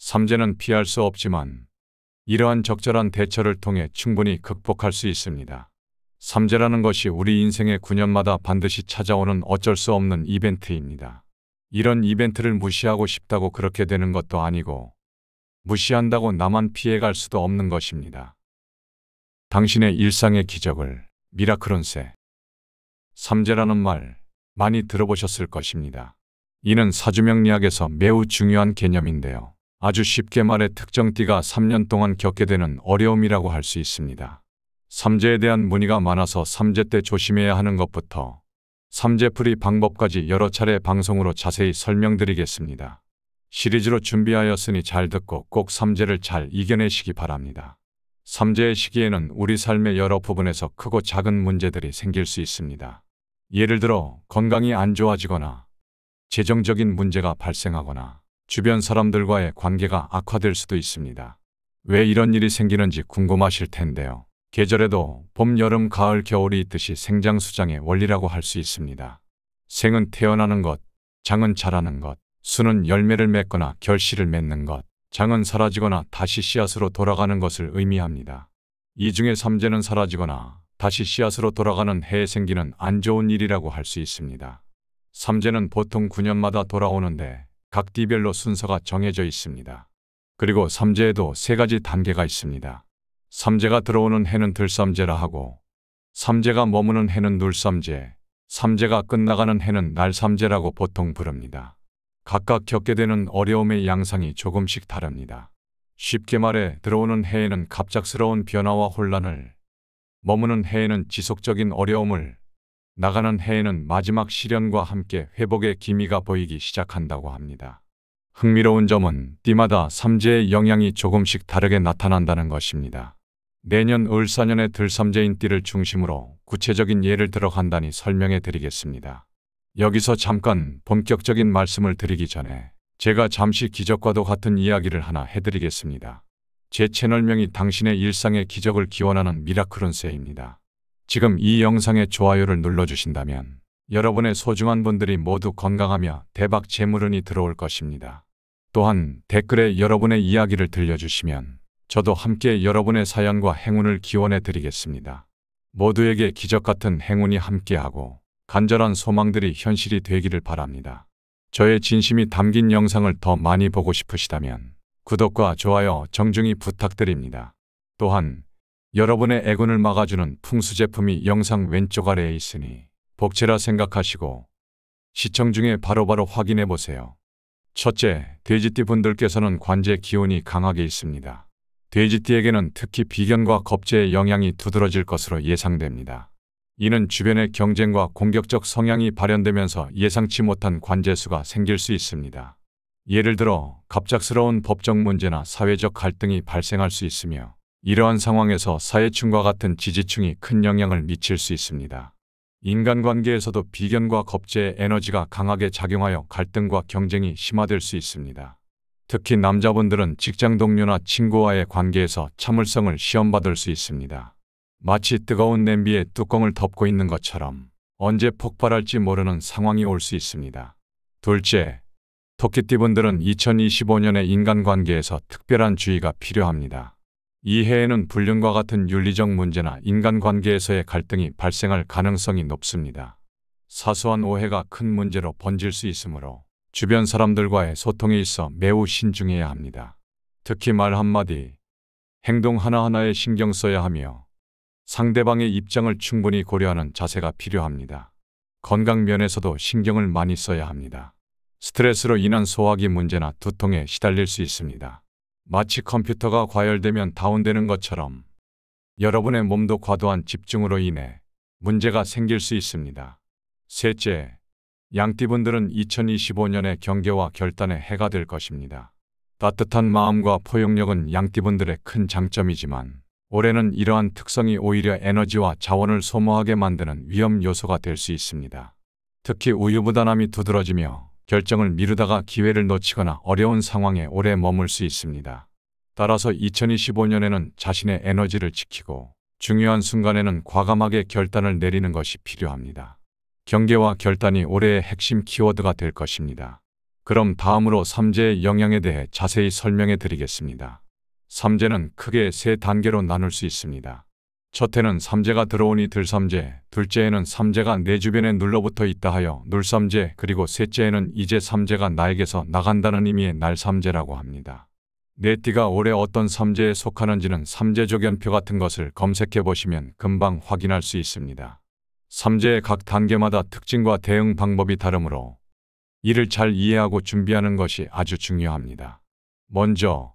삼재는 피할 수 없지만 이러한 적절한 대처를 통해 충분히 극복할 수 있습니다. 삼재라는 것이 우리 인생의 9년마다 반드시 찾아오는 어쩔 수 없는 이벤트입니다. 이런 이벤트를 무시하고 싶다고 그렇게 되는 것도 아니고 무시한다고 나만 피해갈 수도 없는 것입니다. 당신의 일상의 기적을 미라클운세. 삼재라는 말 많이 들어보셨을 것입니다. 이는 사주명리학에서 매우 중요한 개념인데요. 아주 쉽게 말해 특정 띠가 3년 동안 겪게 되는 어려움이라고 할 수 있습니다. 삼재에 대한 문의가 많아서 삼재 때 조심해야 하는 것부터 삼재풀이 방법까지 여러 차례 방송으로 자세히 설명드리겠습니다. 시리즈로 준비하였으니 잘 듣고 꼭 삼재를 잘 이겨내시기 바랍니다. 삼재의 시기에는 우리 삶의 여러 부분에서 크고 작은 문제들이 생길 수 있습니다. 예를 들어 건강이 안 좋아지거나 재정적인 문제가 발생하거나 주변 사람들과의 관계가 악화될 수도 있습니다. 왜 이런 일이 생기는지 궁금하실 텐데요. 계절에도 봄, 여름, 가을, 겨울이 있듯이 생장수장의 원리라고 할 수 있습니다. 생은 태어나는 것, 장은 자라는 것, 수는 열매를 맺거나 결실을 맺는 것, 장은 사라지거나 다시 씨앗으로 돌아가는 것을 의미합니다. 이 중에 삼재는 사라지거나 다시 씨앗으로 돌아가는 해에 생기는 안 좋은 일이라고 할 수 있습니다. 삼재는 보통 9년마다 돌아오는데 각 띠별로 순서가 정해져 있습니다. 그리고 삼재에도 3가지 단계가 있습니다. 삼재가 들어오는 해는 들삼재라 하고, 삼재가 머무는 해는 눌삼재, 삼재가 끝나가는 해는 날삼재라고 보통 부릅니다. 각각 겪게 되는 어려움의 양상이 조금씩 다릅니다. 쉽게 말해 들어오는 해에는 갑작스러운 변화와 혼란을, 머무는 해에는 지속적인 어려움을, 나가는 해에는 마지막 시련과 함께 회복의 기미가 보이기 시작한다고 합니다. 흥미로운 점은 띠마다 삼재의 영향이 조금씩 다르게 나타난다는 것입니다. 내년 을사년의 들삼재인 띠를 중심으로 구체적인 예를 들어 간단히 설명해 드리겠습니다. 여기서 잠깐 본격적인 말씀을 드리기 전에 제가 잠시 기적과도 같은 이야기를 하나 해드리겠습니다. 제 채널명이 당신의 일상의 기적을 기원하는 미라클운세입니다. 지금 이 영상에 좋아요를 눌러주신다면 여러분의 소중한 분들이 모두 건강하며 대박 재물운이 들어올 것입니다. 또한 댓글에 여러분의 이야기를 들려주시면 저도 함께 여러분의 사연과 행운을 기원해 드리겠습니다. 모두에게 기적같은 행운이 함께하고 간절한 소망들이 현실이 되기를 바랍니다. 저의 진심이 담긴 영상을 더 많이 보고 싶으시다면 구독과 좋아요 정중히 부탁드립니다. 또한 여러분의 애군을 막아주는 풍수 제품이 영상 왼쪽 아래에 있으니 복채라 생각하시고 시청 중에 바로바로 확인해 보세요. 첫째, 돼지띠 분들께서는 관제 기운이 강하게 있습니다. 돼지띠에게는 특히 비견과 겁재의 영향이 두드러질 것으로 예상됩니다. 이는 주변의 경쟁과 공격적 성향이 발현되면서 예상치 못한 관제수가 생길 수 있습니다. 예를 들어 갑작스러운 법적 문제나 사회적 갈등이 발생할 수 있으며 이러한 상황에서 사회충과 같은 지지충이 큰 영향을 미칠 수 있습니다. 인간관계에서도 비견과 겁재의 에너지가 강하게 작용하여 갈등과 경쟁이 심화될 수 있습니다. 특히 남자분들은 직장 동료나 친구와의 관계에서 참을성을 시험받을 수 있습니다. 마치 뜨거운 냄비에 뚜껑을 덮고 있는 것처럼 언제 폭발할지 모르는 상황이 올 수 있습니다. 둘째, 토끼띠분들은 2025년의 인간관계에서 특별한 주의가 필요합니다. 이 해에는 불륜과 같은 윤리적 문제나 인간관계에서의 갈등이 발생할 가능성이 높습니다. 사소한 오해가 큰 문제로 번질 수 있으므로 주변 사람들과의 소통에 있어 매우 신중해야 합니다. 특히 말 한마디, 행동 하나하나에 신경 써야 하며 상대방의 입장을 충분히 고려하는 자세가 필요합니다. 건강 면에서도 신경을 많이 써야 합니다. 스트레스로 인한 소화기 문제나 두통에 시달릴 수 있습니다. 마치 컴퓨터가 과열되면 다운되는 것처럼 여러분의 몸도 과도한 집중으로 인해 문제가 생길 수 있습니다. 셋째, 양띠분들은 2025년의 경계와 결단의 해가 될 것입니다. 따뜻한 마음과 포용력은 양띠분들의 큰 장점이지만 올해는 이러한 특성이 오히려 에너지와 자원을 소모하게 만드는 위험 요소가 될 수 있습니다. 특히 우유부단함이 두드러지며 결정을 미루다가 기회를 놓치거나 어려운 상황에 오래 머물 수 있습니다. 따라서 2025년에는 자신의 에너지를 지키고 중요한 순간에는 과감하게 결단을 내리는 것이 필요합니다. 경계와 결단이 올해의 핵심 키워드가 될 것입니다. 그럼 다음으로 삼재의 영향에 대해 자세히 설명해 드리겠습니다. 삼재는 크게 세 단계로 나눌 수 있습니다. 첫해는 삼재가 들어오니 들삼재, 둘째에는 삼재가 내 주변에 눌러붙어 있다 하여 눌삼재, 그리고 셋째에는 이제 삼재가 나에게서 나간다는 의미의 날삼재라고 합니다. 내 띠가 올해 어떤 삼재에 속하는지는 삼재조견표 같은 것을 검색해 보시면 금방 확인할 수 있습니다. 삼재의 각 단계마다 특징과 대응 방법이 다르므로 이를 잘 이해하고 준비하는 것이 아주 중요합니다. 먼저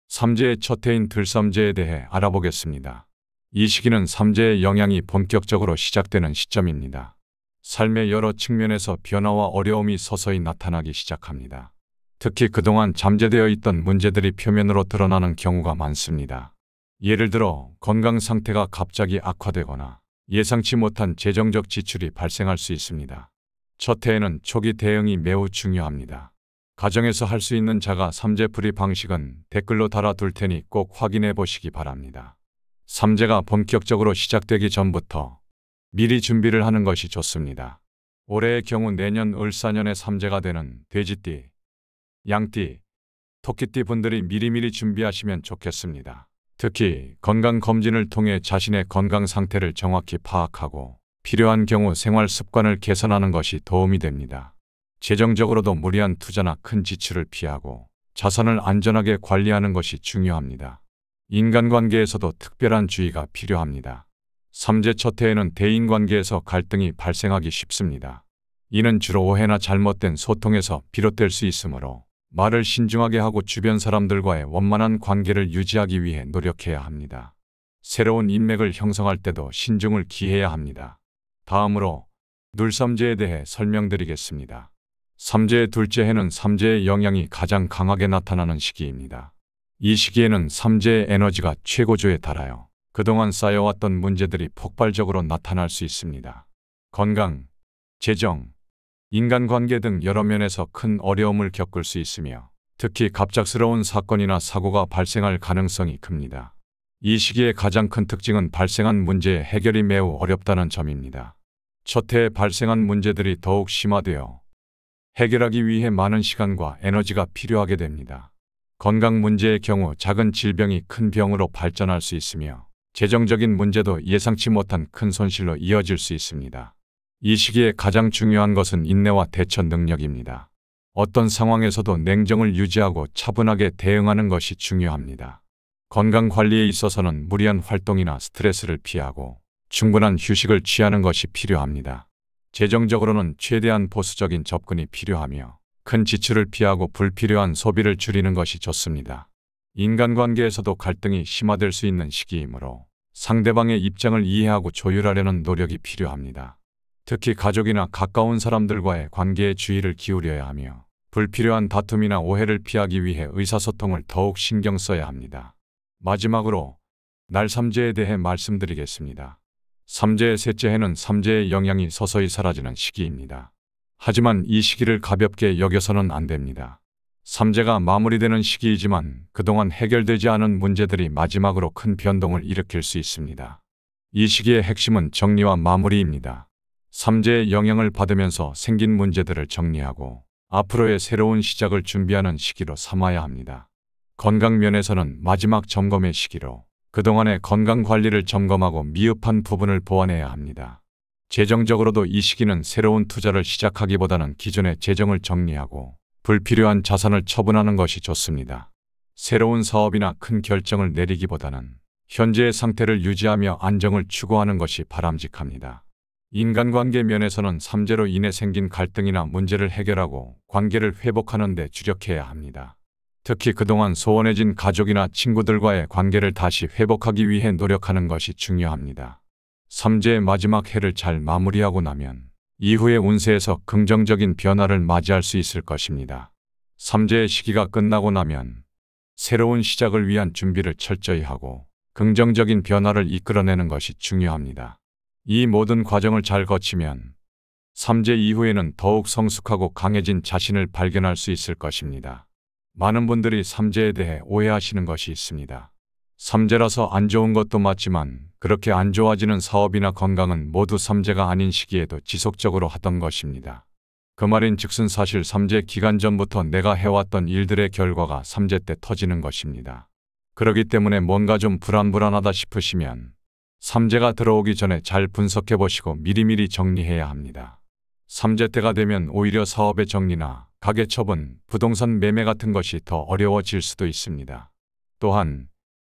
삼재의 첫 해인 들삼재에 대해 알아보겠습니다. 이 시기는 삼재의 영향이 본격적으로 시작되는 시점입니다. 삶의 여러 측면에서 변화와 어려움이 서서히 나타나기 시작합니다. 특히 그동안 잠재되어 있던 문제들이 표면으로 드러나는 경우가 많습니다. 예를 들어 건강 상태가 갑자기 악화되거나 예상치 못한 재정적 지출이 발생할 수 있습니다. 첫 해에는 초기 대응이 매우 중요합니다. 가정에서 할 수 있는 자가 삼재풀이 방식은 댓글로 달아둘 테니 꼭 확인해 보시기 바랍니다. 삼재가 본격적으로 시작되기 전부터 미리 준비를 하는 것이 좋습니다. 올해의 경우 내년 을사년에 삼재가 되는 돼지띠, 양띠, 토끼띠 분들이 미리미리 준비하시면 좋겠습니다. 특히 건강검진을 통해 자신의 건강 상태를 정확히 파악하고 필요한 경우 생활 습관을 개선하는 것이 도움이 됩니다. 재정적으로도 무리한 투자나 큰 지출을 피하고 자산을 안전하게 관리하는 것이 중요합니다. 인간관계에서도 특별한 주의가 필요합니다. 삼재 첫 해에는 대인관계에서 갈등이 발생하기 쉽습니다. 이는 주로 오해나 잘못된 소통에서 비롯될 수 있으므로 말을 신중하게 하고 주변 사람들과의 원만한 관계를 유지하기 위해 노력해야 합니다. 새로운 인맥을 형성할 때도 신중을 기해야 합니다. 다음으로 눌삼재에 대해 설명드리겠습니다. 삼재의 둘째 해는 삼재의 영향이 가장 강하게 나타나는 시기입니다. 이 시기에는 삼재의 에너지가 최고조에 달하여 그동안 쌓여왔던 문제들이 폭발적으로 나타날 수 있습니다. 건강, 재정, 인간관계 등 여러 면에서 큰 어려움을 겪을 수 있으며 특히 갑작스러운 사건이나 사고가 발생할 가능성이 큽니다. 이 시기의 가장 큰 특징은 발생한 문제의 해결이 매우 어렵다는 점입니다. 첫 해에 발생한 문제들이 더욱 심화되어 해결하기 위해 많은 시간과 에너지가 필요하게 됩니다. 건강 문제의 경우 작은 질병이 큰 병으로 발전할 수 있으며 재정적인 문제도 예상치 못한 큰 손실로 이어질 수 있습니다. 이 시기에 가장 중요한 것은 인내와 대처 능력입니다. 어떤 상황에서도 냉정을 유지하고 차분하게 대응하는 것이 중요합니다. 건강 관리에 있어서는 무리한 활동이나 스트레스를 피하고 충분한 휴식을 취하는 것이 필요합니다. 재정적으로는 최대한 보수적인 접근이 필요하며 큰 지출을 피하고 불필요한 소비를 줄이는 것이 좋습니다. 인간관계에서도 갈등이 심화될 수 있는 시기이므로 상대방의 입장을 이해하고 조율하려는 노력이 필요합니다. 특히 가족이나 가까운 사람들과의 관계에 주의를 기울여야 하며 불필요한 다툼이나 오해를 피하기 위해 의사소통을 더욱 신경 써야 합니다. 마지막으로 날삼재에 대해 말씀드리겠습니다. 삼재의 셋째 해는 삼재의 영향이 서서히 사라지는 시기입니다. 하지만 이 시기를 가볍게 여겨서는 안 됩니다. 삼재가 마무리되는 시기이지만 그동안 해결되지 않은 문제들이 마지막으로 큰 변동을 일으킬 수 있습니다. 이 시기의 핵심은 정리와 마무리입니다. 삼재의 영향을 받으면서 생긴 문제들을 정리하고 앞으로의 새로운 시작을 준비하는 시기로 삼아야 합니다. 건강 면에서는 마지막 점검의 시기로 그동안의 건강 관리를 점검하고 미흡한 부분을 보완해야 합니다. 재정적으로도 이 시기는 새로운 투자를 시작하기보다는 기존의 재정을 정리하고 불필요한 자산을 처분하는 것이 좋습니다. 새로운 사업이나 큰 결정을 내리기보다는 현재의 상태를 유지하며 안정을 추구하는 것이 바람직합니다. 인간관계 면에서는 삼재로 인해 생긴 갈등이나 문제를 해결하고 관계를 회복하는 데 주력해야 합니다. 특히 그동안 소원해진 가족이나 친구들과의 관계를 다시 회복하기 위해 노력하는 것이 중요합니다. 삼재의 마지막 해를 잘 마무리하고 나면 이후의 운세에서 긍정적인 변화를 맞이할 수 있을 것입니다. 삼재의 시기가 끝나고 나면 새로운 시작을 위한 준비를 철저히 하고 긍정적인 변화를 이끌어내는 것이 중요합니다. 이 모든 과정을 잘 거치면 삼재 이후에는 더욱 성숙하고 강해진 자신을 발견할 수 있을 것입니다. 많은 분들이 삼재에 대해 오해하시는 것이 있습니다. 삼재라서 안 좋은 것도 맞지만 그렇게 안 좋아지는 사업이나 건강은 모두 삼재가 아닌 시기에도 지속적으로 하던 것입니다. 그 말인즉슨 사실 삼재 기간 전부터 내가 해왔던 일들의 결과가 삼재 때 터지는 것입니다. 그러기 때문에 뭔가 좀 불안불안하다 싶으시면 삼재가 들어오기 전에 잘 분석해 보시고 미리미리 정리해야 합니다. 삼재 때가 되면 오히려 사업의 정리나 가계 처분, 부동산 매매 같은 것이 더 어려워질 수도 있습니다. 또한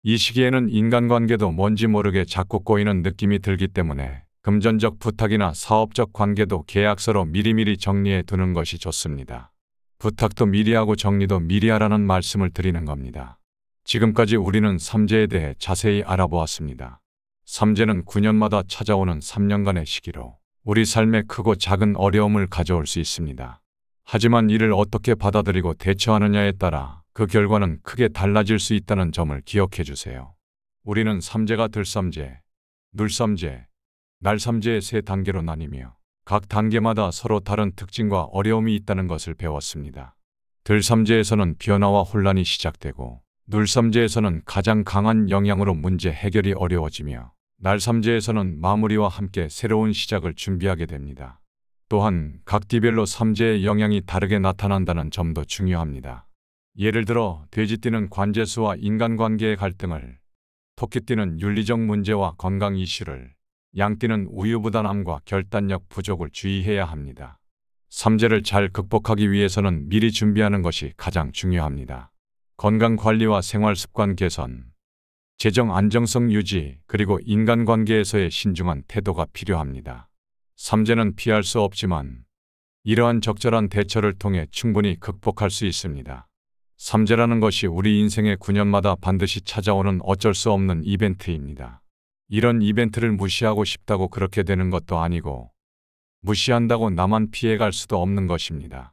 이 시기에는 인간관계도 뭔지 모르게 자꾸 꼬이는 느낌이 들기 때문에 금전적 부탁이나 사업적 관계도 계약서로 미리미리 정리해 두는 것이 좋습니다. 부탁도 미리 하고 정리도 미리 하라는 말씀을 드리는 겁니다. 지금까지 우리는 삼재에 대해 자세히 알아보았습니다. 삼재는 9년마다 찾아오는 3년간의 시기로 우리 삶에 크고 작은 어려움을 가져올 수 있습니다. 하지만 이를 어떻게 받아들이고 대처하느냐에 따라 그 결과는 크게 달라질 수 있다는 점을 기억해 주세요. 우리는 삼재가 들삼재, 눌삼재, 날삼재의 세 단계로 나뉘며 각 단계마다 서로 다른 특징과 어려움이 있다는 것을 배웠습니다. 들삼재에서는 변화와 혼란이 시작되고 눌삼재에서는 가장 강한 영향으로 문제 해결이 어려워지며 날삼재에서는 마무리와 함께 새로운 시작을 준비하게 됩니다. 또한 각 띠별로 삼재의 영향이 다르게 나타난다는 점도 중요합니다. 예를 들어 돼지띠는 관제수와 인간관계의 갈등을, 토끼띠는 윤리적 문제와 건강 이슈를, 양띠는 우유부단함과 결단력 부족을 주의해야 합니다. 삼재를 잘 극복하기 위해서는 미리 준비하는 것이 가장 중요합니다. 건강관리와 생활습관 개선, 재정 안정성 유지, 그리고 인간관계에서의 신중한 태도가 필요합니다. 삼재는 피할 수 없지만 이러한 적절한 대처를 통해 충분히 극복할 수 있습니다. 삼재라는 것이 우리 인생의 9년마다 반드시 찾아오는 어쩔 수 없는 이벤트입니다. 이런 이벤트를 무시하고 싶다고 그렇게 되는 것도 아니고 무시한다고 나만 피해갈 수도 없는 것입니다.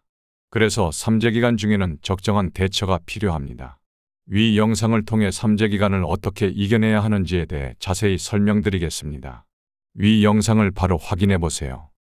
그래서 삼재 기간 중에는 적정한 대처가 필요합니다. 위 영상을 통해 삼재 기간을 어떻게 이겨내야 하는지에 대해 자세히 설명드리겠습니다. 위 영상을 바로 확인해 보세요.